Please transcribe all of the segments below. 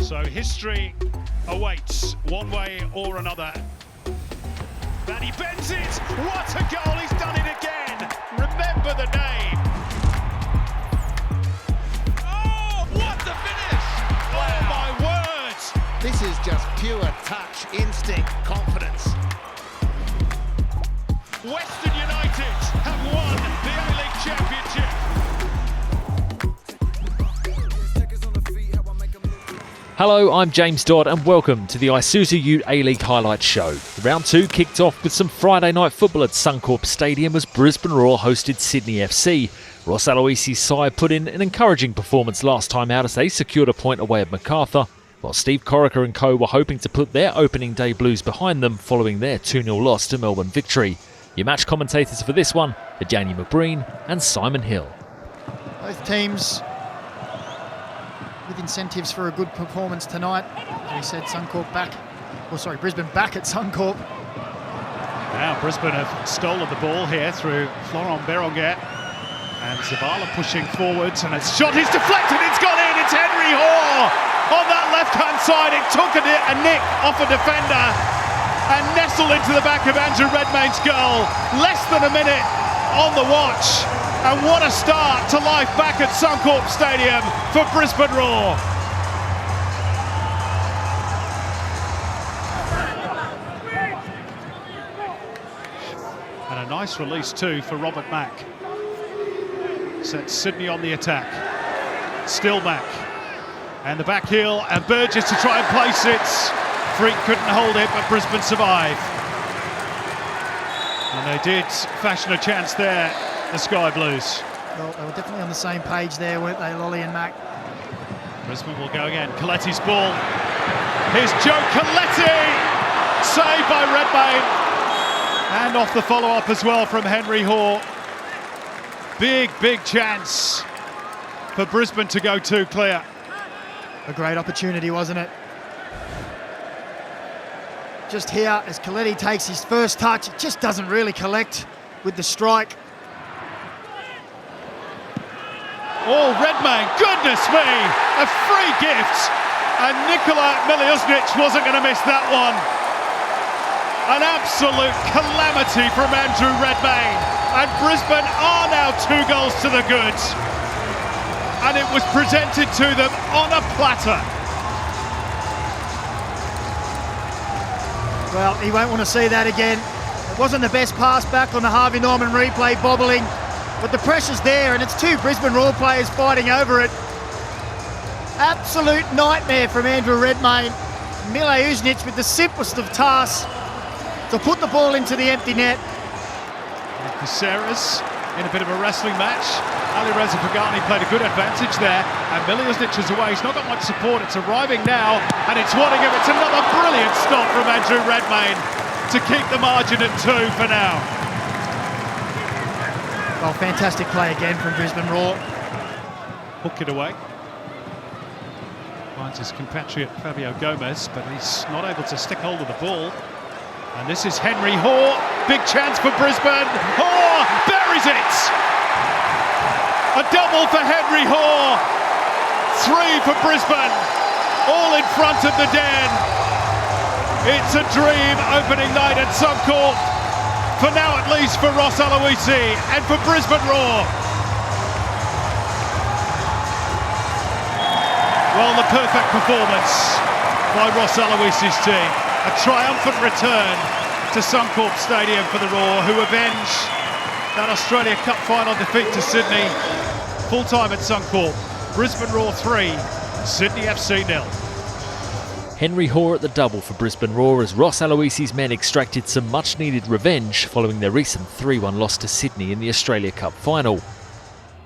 So history awaits one way or another. And he bends it. What a goal! He's done it again. Remember the name. Oh, what the finish! Wow. Oh my word! This is just pure touch, instinct, confidence. Western United have won the A-League Championship. Hello, I'm James Dodd and welcome to the Isuzu UTE A-League Highlights Show. Round 2 kicked off with some Friday night football at Suncorp Stadium as Brisbane Roar hosted Sydney FC. Ross Aloisi's side put in an encouraging performance last time out as they secured a point away at MacArthur, while Steve Corica and co were hoping to put their opening day blues behind them following their 2-0 loss to Melbourne Victory. Your match commentators for this one are Danny McBreen and Simon Hill. Both teams with incentives for a good performance tonight. As we said, Brisbane back at Suncorp. Now Brisbane have stolen the ball here through Florent Berenguer. And Zavala pushing forwards, and it's shot, he's deflected, it's gone in, it's Henry Hoare on that left-hand side. It took a nick off a defender and nestled into the back of Andrew Redmayne's goal. Less than a minute on the watch. And what a start to life back at Suncorp Stadium for Brisbane Roar. And a nice release too for Robert Mack. Sets Sydney on the attack. Still Mack. And the back heel, and Burgess to try and place it. Freak couldn't hold it, but Brisbane survive. And they did fashion a chance there, the Sky Blues. Well, they were definitely on the same page there, weren't they, Lolly and Mack? Brisbane will go again. Coletti's ball. Here's Joe Coletti! Saved by Redmayne. And off the follow-up as well from Henry Hoare. Big chance for Brisbane to go 2 clear. A great opportunity, wasn't it? Just here, as Coletti takes his first touch, it just doesn't really collect with the strike. Oh, Redmayne, goodness me! A free gift! And Nikola Miliusnic wasn't going to miss that one. An absolute calamity from Andrew Redmayne. And Brisbane are now 2 goals to the good. And it was presented to them on a platter. Well, he won't want to see that again. It wasn't the best pass back on the Harvey Norman replay, bobbling. But the pressure's there, and it's 2 Brisbane Roar players fighting over it. Absolute nightmare from Andrew Redmayne. Miliusnic with the simplest of tasks to put the ball into the empty net. Caceres in a bit of a wrestling match. Ali Reza Pagani played a good advantage there, and Miliusnic is away. He's not got much support. It's arriving now, and it's Waddingham. It's another brilliant stop from Andrew Redmayne to keep the margin at 2 for now. Well, fantastic play again from Brisbane Roar. Hook it away. Finds his compatriot Fabio Gomez, but he's not able to stick hold of the ball. And this is Henry Hoare. Big chance for Brisbane. Hoare buries it! A double for Henry Hoare. 3 for Brisbane. All in front of the Den. It's a dream opening night at Suncorp. For now, at least, for Ross Aloisi and for Brisbane Roar. Well, the perfect performance by Ross Aloisi's team. A triumphant return to Suncorp Stadium for the Roar, who avenge that Australia Cup final defeat to Sydney. Full-time at Suncorp. Brisbane Roar 3, Sydney FC 0. Henry Hoare at the double for Brisbane Roar as Ross Aloisi's men extracted some much-needed revenge following their recent 3-1 loss to Sydney in the Australia Cup final.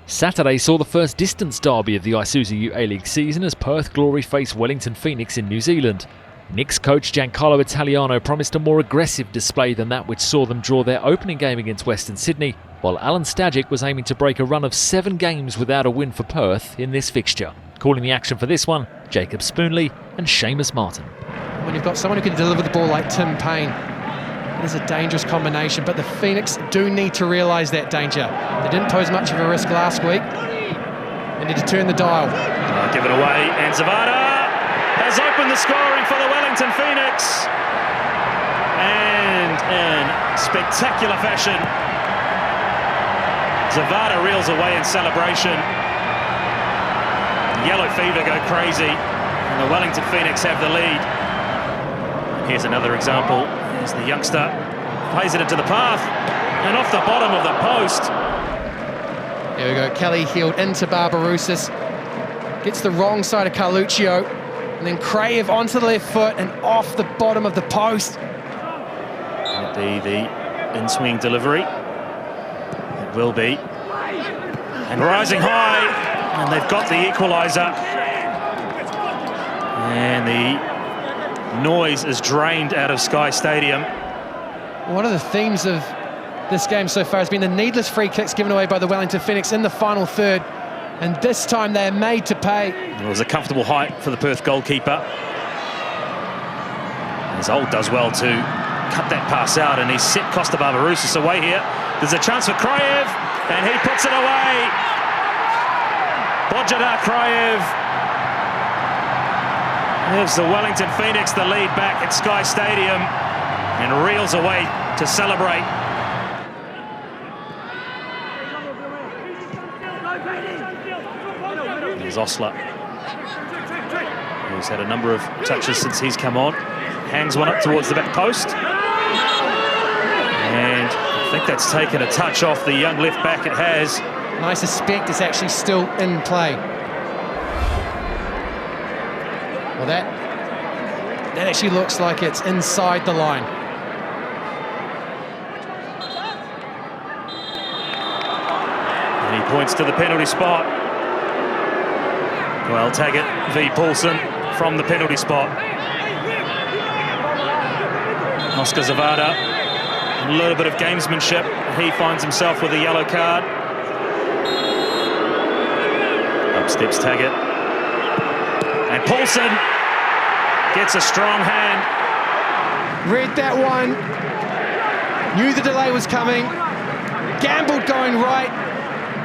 Saturday saw the first distance derby of the Isuzu UTE A-League season as Perth Glory faced Wellington Phoenix in New Zealand. Knicks coach Giancarlo Italiano promised a more aggressive display than that which saw them draw their opening game against Western Sydney, while Alan Stajic was aiming to break a run of 7 games without a win for Perth in this fixture. Calling the action for this one, Jacob Spoonley and Seamus Martin. When you've got someone who can deliver the ball like Tim Payne, it is a dangerous combination, but the Phoenix do need to realise that danger. They didn't pose much of a risk last week. They need to turn the dial. Give it away, and Zavada has opened the scoring for the Wellington Phoenix. And in spectacular fashion, Zavada reels away in celebration. Yellow fever go crazy, and the Wellington Phoenix have the lead. Here's another example. Here's the youngster, plays it into the path, and off the bottom of the post. There we go, Kelly heeled into Barbarousis, gets the wrong side of Carluccio, and then Crave onto the left foot and off the bottom of the post. Will it be the in-swing delivery? It will be. And rising high, and they've got the equaliser. And the noise is drained out of Sky Stadium. One of the themes of this game so far has been the needless free kicks given away by the Wellington Phoenix in the final third, and this time they're made to pay. It was a comfortable height for the Perth goalkeeper. His Old does well to cut that pass out, and he's set Costa Barbarousis away here. There's a chance for Kraev, and he puts it away. Bojidar Kraev gives the Wellington Phoenix the lead back at Sky Stadium and reels away to celebrate. There's Osler, who's had a number of touches since he's come on. Hangs one up towards the back post. And I think that's taken a touch off the young left back. It has. And I suspect it's actually still in play. Well, that actually looks like it's inside the line. And he points to the penalty spot. Well, Taggart v. Paulson from the penalty spot. Oscar Zavada, a little bit of gamesmanship. He finds himself with a yellow card. Up steps Taggart. And Paulson gets a strong hand. Read that one. Knew the delay was coming. Gambled going right.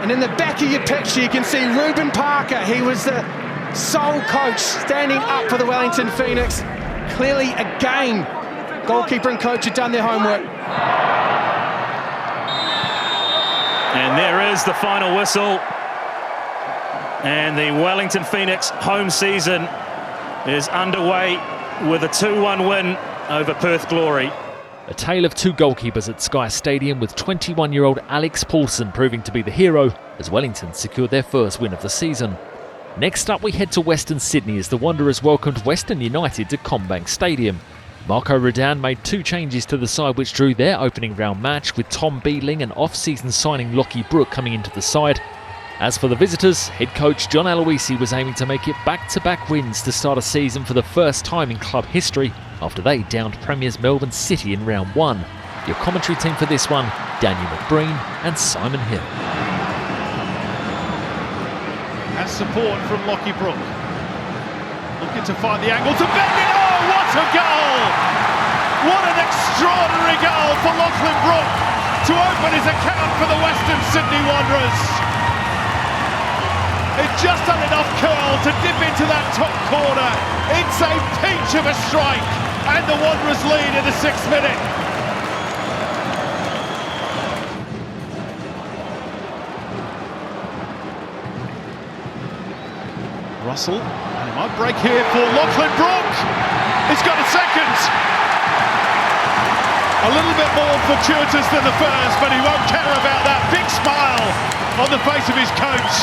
And in the back of your picture, you can see Ruben Parker. He was the sole coach standing up for the Wellington Phoenix. Clearly, again, goalkeeper and coach had done their homework. And there is the final whistle. And the Wellington Phoenix home season is underway with a 2-1 win over Perth Glory. A tale of two goalkeepers at Sky Stadium, with 21-year-old Alex Paulson proving to be the hero as Wellington secured their first win of the season. Next up, we head to Western Sydney as the Wanderers welcomed Western United to CommBank Stadium. Marco Redan made two changes to the side which drew their opening round match, with Tom Beeling and off-season signing Lockie Brook coming into the side. As for the visitors, head coach John Aloisi was aiming to make it back-to-back wins to start a season for the first time in club history after they downed Premiers Melbourne City in round one. Your commentary team for this one, Daniel McBreen and Simon Hill. Has support from Lockie Brook. Looking to find the angle to bend it. Oh, what a goal! What an extraordinary goal for Lachlan Brook to open his account for the Western Sydney Wanderers. It just had enough curl to dip into that top corner. It's a peach of a strike, and the Wanderers lead in the 6th minute. Russell, and it might break here for Lachlan Brook. He's got a second. A little bit more fortuitous than the first, but he won't care about that. Big smile on the face of his coach.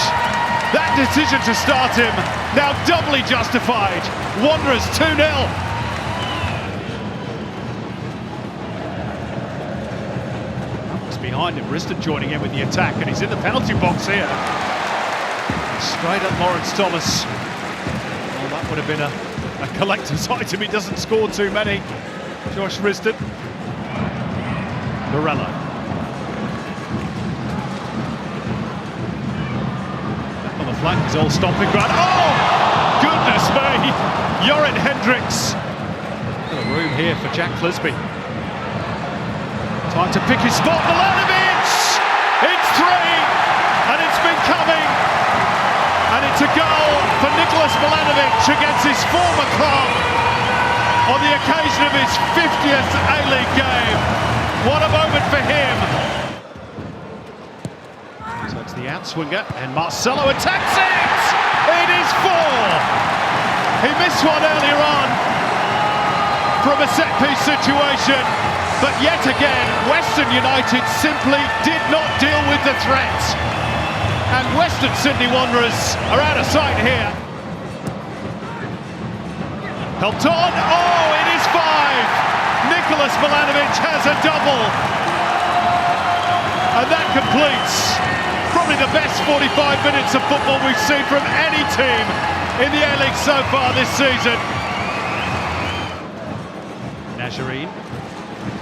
That decision to start him, now doubly justified. Wanderers 2-0. It's behind him, Riston joining in with the attack, and he's in the penalty box here. Straight at Lawrence Thomas. Well, that would have been a collector's item. He doesn't score too many. Josh Riston. Morello. Flank is all stomping ground. Oh, goodness me! Jorrit Hendricks. A room here for Jack Clisby. Time to pick his spot. Milanovic! It's 3, and it's been coming. And it's a goal for Nicholas Milanovic against his former club on the occasion of his 50th A-League game. What a moment for him. So it's the outswinger, and Marcelo attacks it! It is 4! He missed one earlier on from a set-piece situation, but yet again, Western United simply did not deal with the threat. And Western Sydney Wanderers are out of sight here. Helped on, oh, it is 5! Nicholas Milanovic has a double. And that completes probably the best 45 minutes of football we've seen from any team in the A-League so far this season. Najareen,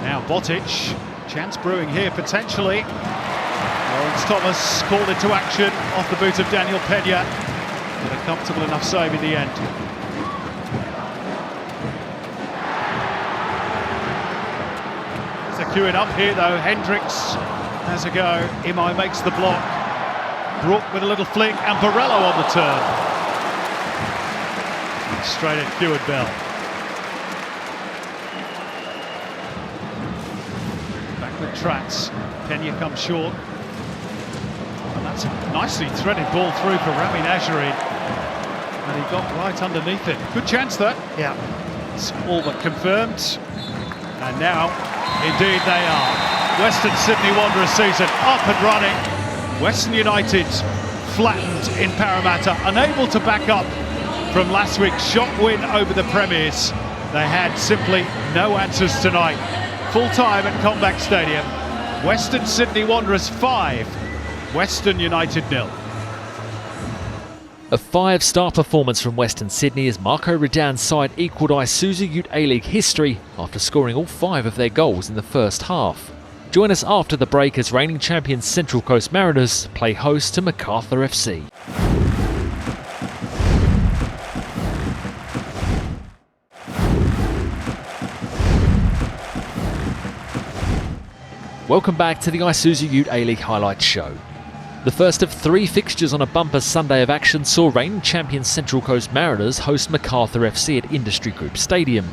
now Botic, chance brewing here potentially. Lawrence Thomas called into action off the boot of Daniel Pena, but a comfortable enough save in the end. They're queuing up here though. Hendricks has a go, Imai makes the block, Brook with a little flick, and Borrello on the turn. Straight at Heward Bell. Back with Trats. Pena comes short. And that's a nicely threaded ball through for Rami Najareen. And he got right underneath it. Good chance though. Yeah. It's all but confirmed. And now, indeed they are. Western Sydney Wanderers season up and running. Western United flattened in Parramatta, unable to back up from last week's shock win over the Premiers. They had simply no answers tonight. Full time at Combank Stadium. Western Sydney Wanderers 5, Western United 0. A 5-star performance from Western Sydney as Marco Redan's side equalled Isuzu UTE A-League history after scoring all 5 of their goals in the first half. Join us after the break as reigning champions Central Coast Mariners play host to MacArthur FC. Welcome back to the Isuzu UTE A-League Highlights Show. The first of 3 fixtures on a bumper Sunday of action saw reigning champions Central Coast Mariners host MacArthur FC at Industry Group Stadium.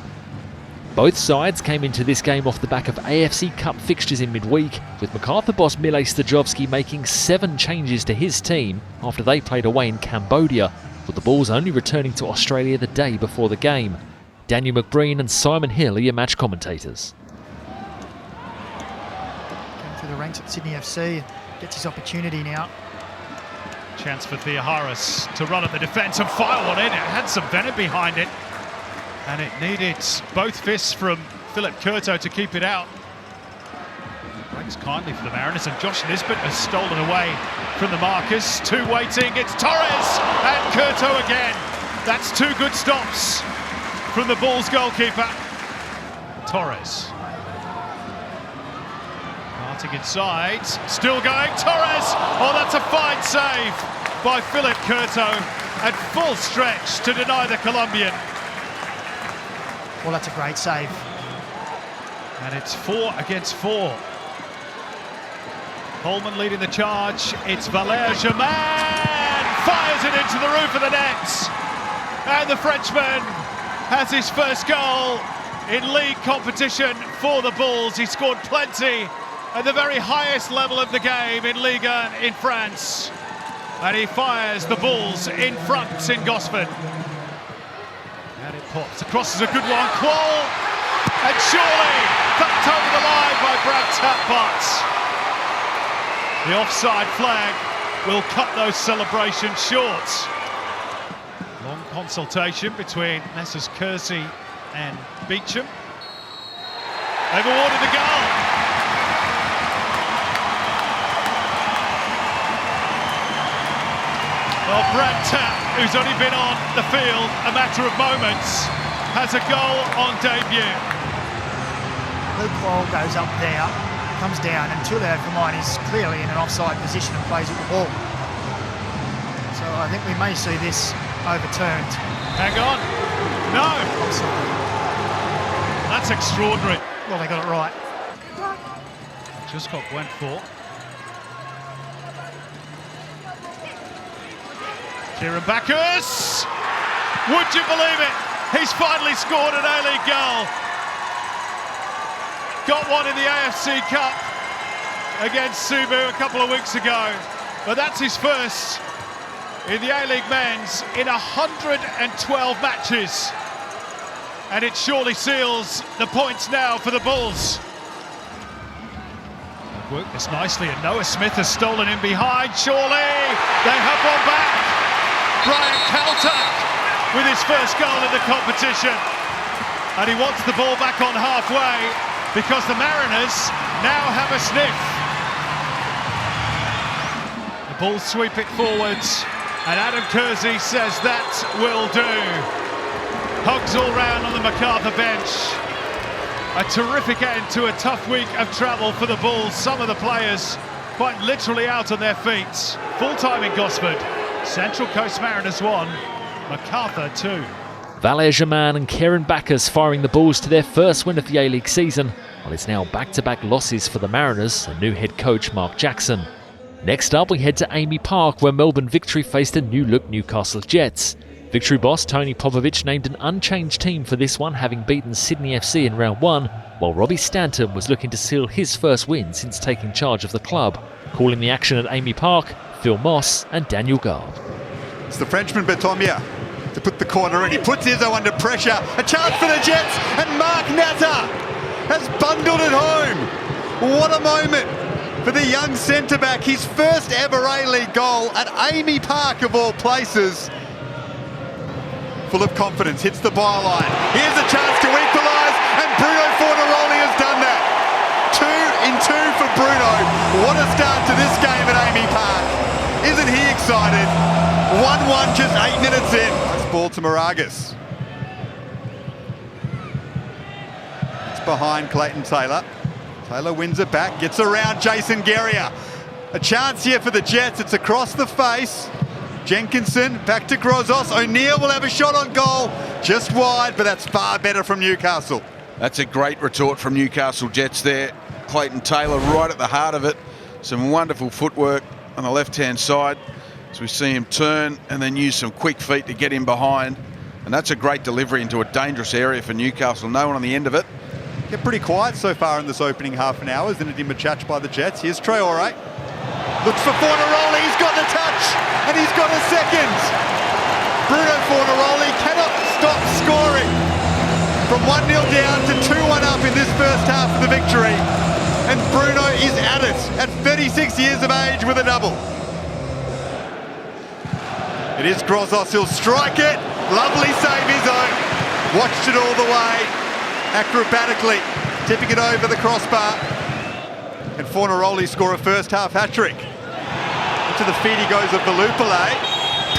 Both sides came into this game off the back of AFC Cup fixtures in midweek, with MacArthur boss Mile Stajovski making 7 changes to his team after they played away in Cambodia, with the Bulls only returning to Australia the day before the game. Daniel McBreen and Simon Hill are your match commentators. Going through the ranks at Sydney FC. Gets his opportunity now. Chance for Theoharis to run at the defence and fire one in. It had some venom behind it, and it needed both fists from Philip Curto to keep it out. Breaks kindly for the Mariners, and Josh Nisbet has stolen away from the markers. 2 waiting, it's Torres and Curto again. That's 2 good stops from the Bulls goalkeeper. Torres. Darting inside, still going, Torres! Oh, that's a fine save by Philip Curto at full stretch to deny the Colombian. Well, that's a great save. And it's 4 against 4. Holman leading the charge, it's Valère Germain! Fires it into the roof of the net! And the Frenchman has his first goal in league competition for the Bulls. He scored plenty at the very highest level of the game in Ligue 1 in France. And he fires the Bulls in front in Gosford. And it pops across as a good one. Qual, and surely tucked over the line by Brad Tapbutt. The offside flag will cut those celebrations short. Long consultation between Messrs Kersey and Beecham. They've awarded the goal. Well, Brad Tapp, who's only been on the field a matter of moments, has a goal on debut. Luke Qual goes up there, comes down, and Tulio Vermine is clearly in an offside position and plays with the ball. So I think we may see this overturned. Hang on. No! Offside. That's extraordinary. Well, they got it right. Just got went for. Kieran Bacchus! Would you believe it? He's finally scored an A-League goal. Got one in the AFC Cup against Subu a couple of weeks ago, but that's his first in the A-League men's in 112 matches. And it surely seals the points now for the Bulls. Worked this nicely, and Noah Smith has stolen in behind, surely. They have one back. Brian Kaltak with his first goal in the competition. And he wants the ball back on halfway because the Mariners now have a sniff. The Bulls sweep it forwards, and Adam Kersey says that will do. Hugs all round on the MacArthur bench. A terrific end to a tough week of travel for the Bulls. Some of the players quite literally out on their feet. Full time in Gosford. Central Coast Mariners 1, MacArthur 2. Valer-Germain and Kieran Bacchus firing the Bulls to their first win of the A-League season, while it's now back-to-back losses for the Mariners and new head coach Mark Jackson. Next up, we head to Amy Park, where Melbourne Victory faced a new-look Newcastle Jets. Victory boss Tony Popovich named an unchanged team for this one, having beaten Sydney FC in round 1, while Robbie Stanton was looking to seal his first win since taking charge of the club. Calling the action at Amy Park, Phil Moss and Daniel Gard. It's the Frenchman Betomia to put the corner in. He puts Izzo under pressure. A chance for the Jets, and Mark Natta has bundled it home. What a moment for the young centre-back. His first ever A-League goal at Amy Park of all places. Full of confidence, hits the byline. Here's a chance to equalise, and Bruno Fornaroli has done that. 2 in 2 for Bruno. What a start to this game at Amy Park. Isn't he excited? 1-1 just 8 minutes in. Nice ball to Moragas. It's behind Clayton Taylor. Taylor wins it back, gets around Jason Guerrier. A chance here for the Jets. It's across the face. Jenkinson back to Grozos. O'Neill will have a shot on goal, just wide, but that's far better from Newcastle. That's a great retort from Newcastle Jets there. Clayton Taylor right at the heart of it. Some wonderful footwork on the left-hand side as we see him turn and then use some quick feet to get him behind. And that's a great delivery into a dangerous area for Newcastle. No one on the end of it. Get pretty quiet so far in this opening half an hour. Isn't it in Machach by the Jets? Here's Traore. Looks for Fornaroli, he's got the touch, and he's got a second. Bruno Fornaroli cannot stop scoring. From 1-0 down to 2-1 up in this first half of the Victory. And Bruno is at it at 36 years of age with a double. It is Grozos, he'll strike it. Lovely save, Izzo. Watched it all the way, acrobatically, tipping it over the crossbar. And Fornaroli score a first half hat-trick. To the feet he goes of Valupale.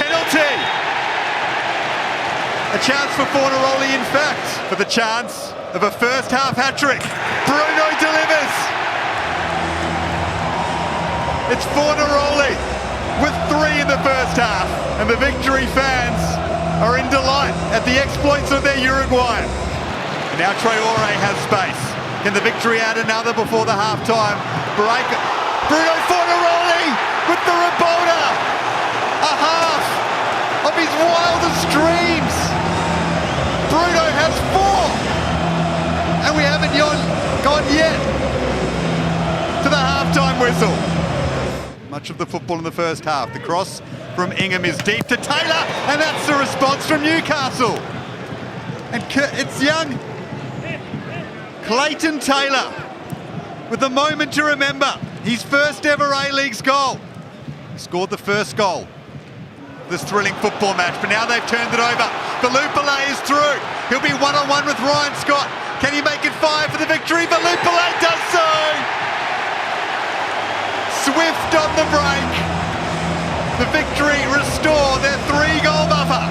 Penalty! A chance for Fornaroli, in fact, for the chance of a first half hat-trick. Bruno delivers! It's Fornaroli with 3 in the first half, and the Victory fans are in delight at the exploits of their Uruguayan. And now Traore has space. Can the Victory add another before the half-time break? Bruno Fornaroli with the Rabona! A half of his wildest dreams! Bruno has 4! And we haven't gone yet to the half-time whistle. Much of the football in the first half. The cross from Ingham is deep to Taylor, and that's the response from Newcastle. And it's young Clayton Taylor with a moment to remember. His first ever A-League's goal. He scored the first goal of this thrilling football match, but now they've turned it over. Valupale is through. He'll be one-on-one with Ryan Scott. Can he make it 5 for the Victory? Valupale does so! Swift on the break. The Victory restore their 3-goal buffer.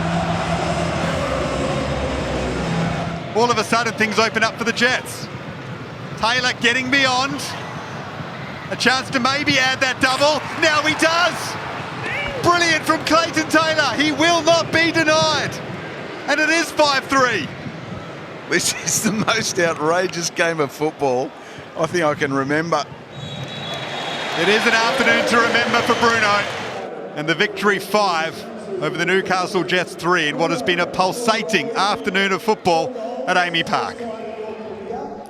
All of a sudden, things open up for the Jets. Taylor getting beyond. A chance to maybe add that double. Now he does! Brilliant from Clayton Taylor. He will not be denied. And it is 5-3. This is the most outrageous game of football I think I can remember. It is an afternoon to remember for Bruno. And the Victory 5, over the Newcastle Jets 3 in what has been a pulsating afternoon of football at Amy Park.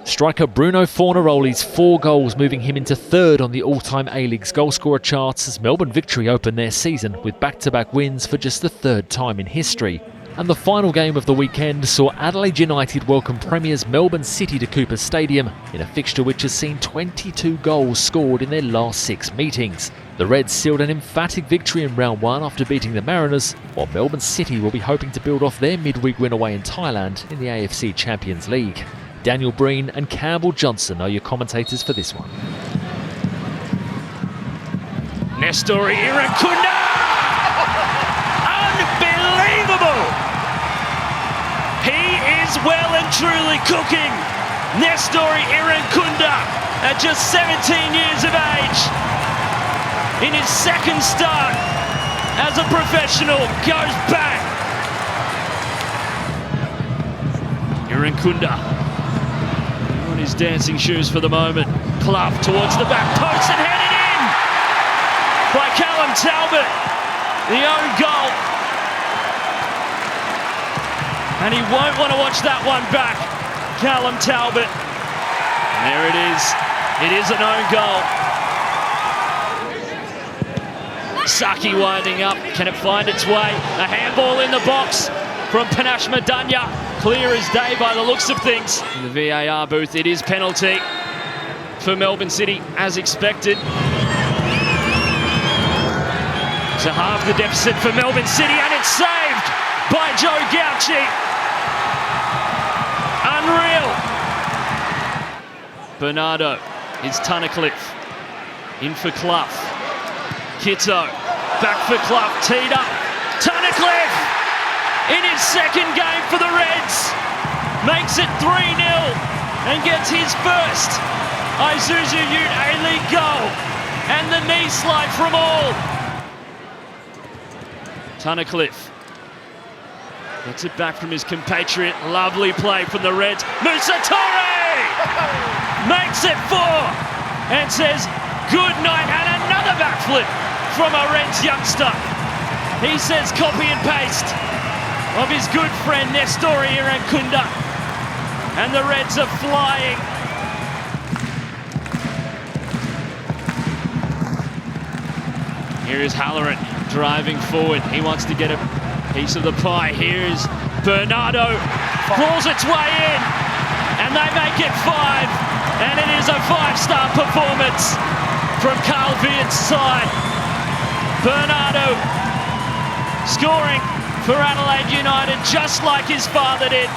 Striker Bruno Fornaroli's 4 goals moving him into 3rd on the all-time A-League's goalscorer charts as Melbourne Victory opened their season with back-to-back wins for just the 3rd time in history. And the final game of the weekend saw Adelaide United welcome Premiers Melbourne City to Cooper Stadium in a fixture which has seen 22 goals scored in their last 6 meetings. The Reds sealed an emphatic victory in round 1 after beating the Mariners, while Melbourne City will be hoping to build off their midweek win away in Thailand in the AFC Champions League. Daniel Breen and Campbell Johnson are your commentators for this one. Nestori Irankunda! Unbelievable! He is well and truly cooking. Nestori Irankunda, at just 17 years of age, in his 2nd start as a professional, goes back. Irankunda on his dancing shoes for the moment. Clough towards the back post and headed in by Callum Talbot. The own goal. And he won't want to watch that one back. Callum Talbot. And there it is. It is an own goal. Saki winding up. Can it find its way? A handball in the box from Panache Madanya. Clear as day by the looks of things. In the VAR booth, it is penalty for Melbourne City, as expected. To halve the deficit for Melbourne City, and it's saved by Joe Gauci. Unreal. Bernardo, it's Tunnicliffe. In for Clough. Kitto, back for Clough, teed up. Tunnicliffe, in his 2nd game for the Reds, makes it 3-0 and gets his first Isuzu UTE A-League goal, and the knee slide from all. Tunnicliffe gets it back from his compatriot. Lovely play from the Reds. Musa Torre makes it 4 and says good night, and another backflip from a Reds youngster. He says copy and paste of his good friend Nestori Irankunda, and the Reds are flying. Here is Halloran driving forward. He wants to get a piece of the pie. Here's Bernardo, crawls its way in, and they make it 5, and it is a 5-star performance from Carl Viet's side. Bernardo scoring for Adelaide United, just like his father did.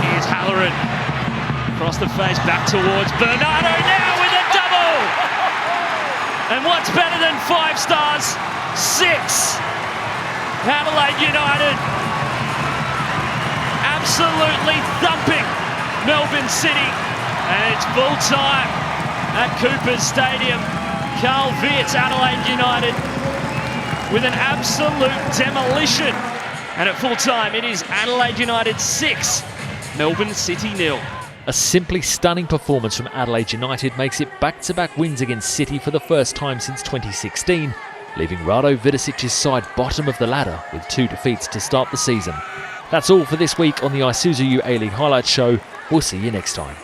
Here's Halloran, across the face, back towards Bernardo now with a double! And what's better than 5 stars? 6! Adelaide United absolutely thumping Melbourne City, and it's full time at Cooper's Stadium. Carl Viet's Adelaide United with an absolute demolition. And at full time, it is Adelaide United 6, Melbourne City 0. A simply stunning performance from Adelaide United makes it back-to-back wins against City for the first time since 2016, leaving Rado Vidosic's side bottom of the ladder with 2 defeats to start the season. That's all for this week on the Isuzu UTE A-League Highlights Show. We'll see you next time.